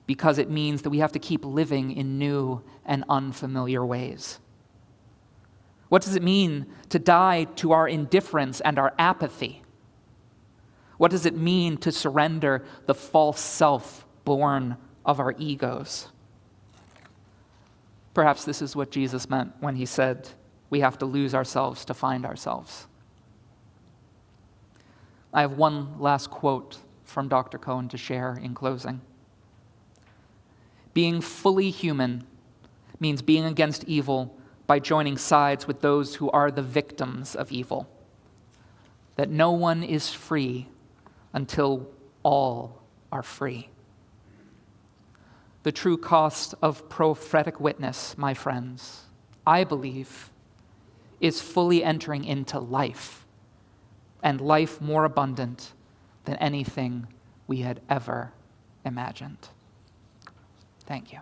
because it means that we have to keep living in new and unfamiliar ways. What does it mean to die to our indifference and our apathy? What does it mean to surrender the false self born of our egos? Perhaps this is what Jesus meant when he said, we have to lose ourselves to find ourselves. I have one last quote from Dr. Cohen to share in closing. Being fully human means being against evil by joining sides with those who are the victims of evil. That no one is free until all are free. The true cost of prophetic witness, my friends, I believe, is fully entering into life, and life more abundant than anything we had ever imagined. Thank you.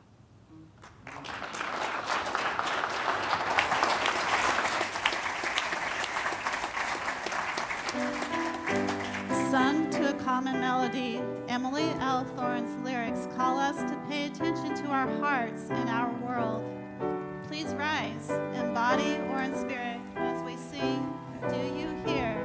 Sung to a common melody, Emily L. Thorne's lyrics call us to pay attention to our hearts and our world. Please rise, in body or in spirit, as we sing, Do You Hear?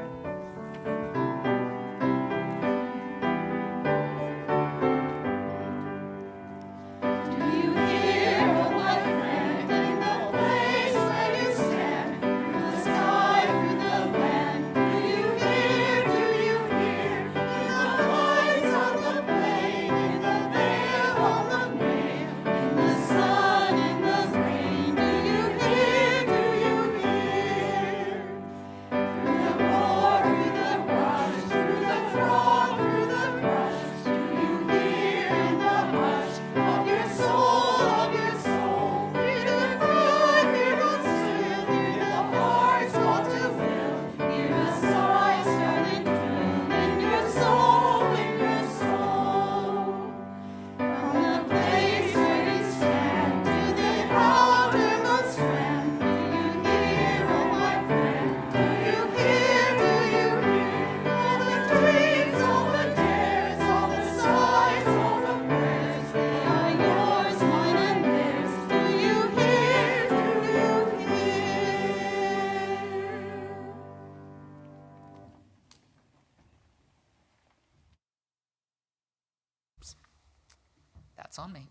That's on me.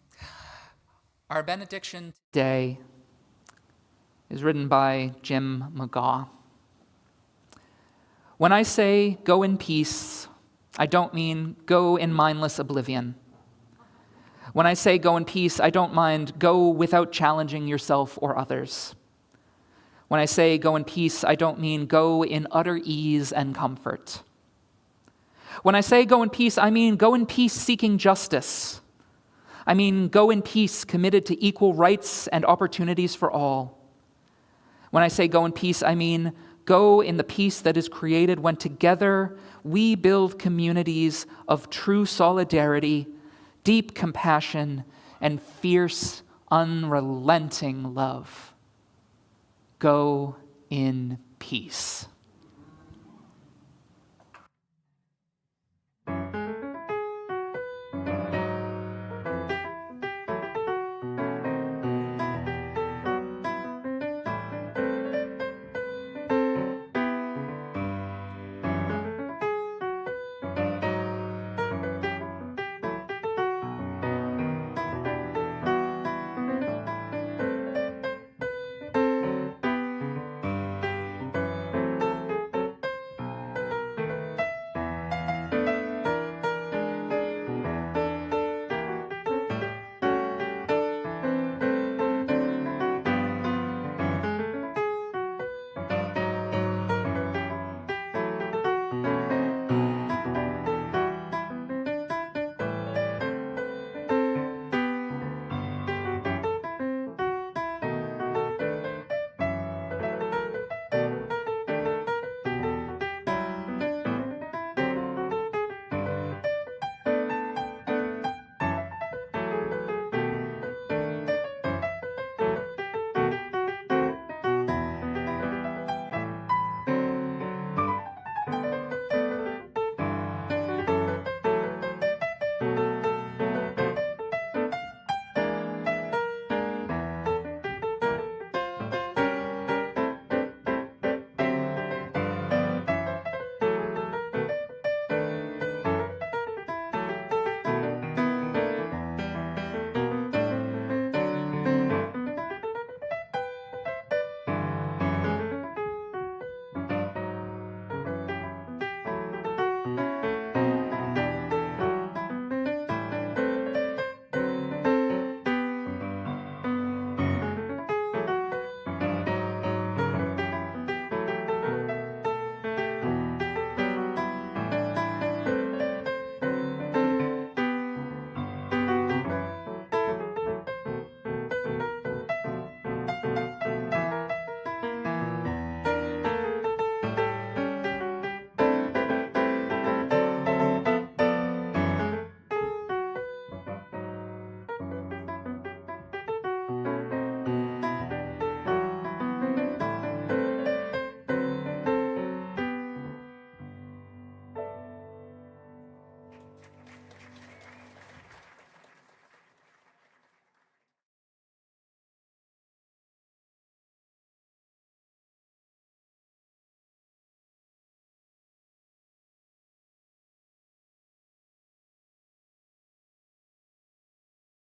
Our benediction today is written by Jim McGaw. When I say go in peace, I don't mean go in mindless oblivion. When I say go in peace, I don't mind go without challenging yourself or others. When I say go in peace, I don't mean go in utter ease and comfort. When I say go in peace, I mean go in peace seeking justice. I mean go in peace committed to equal rights and opportunities for all. When I say go in peace, I mean go in the peace that is created when together we build communities of true solidarity, deep compassion, and fierce, unrelenting love. Go in peace.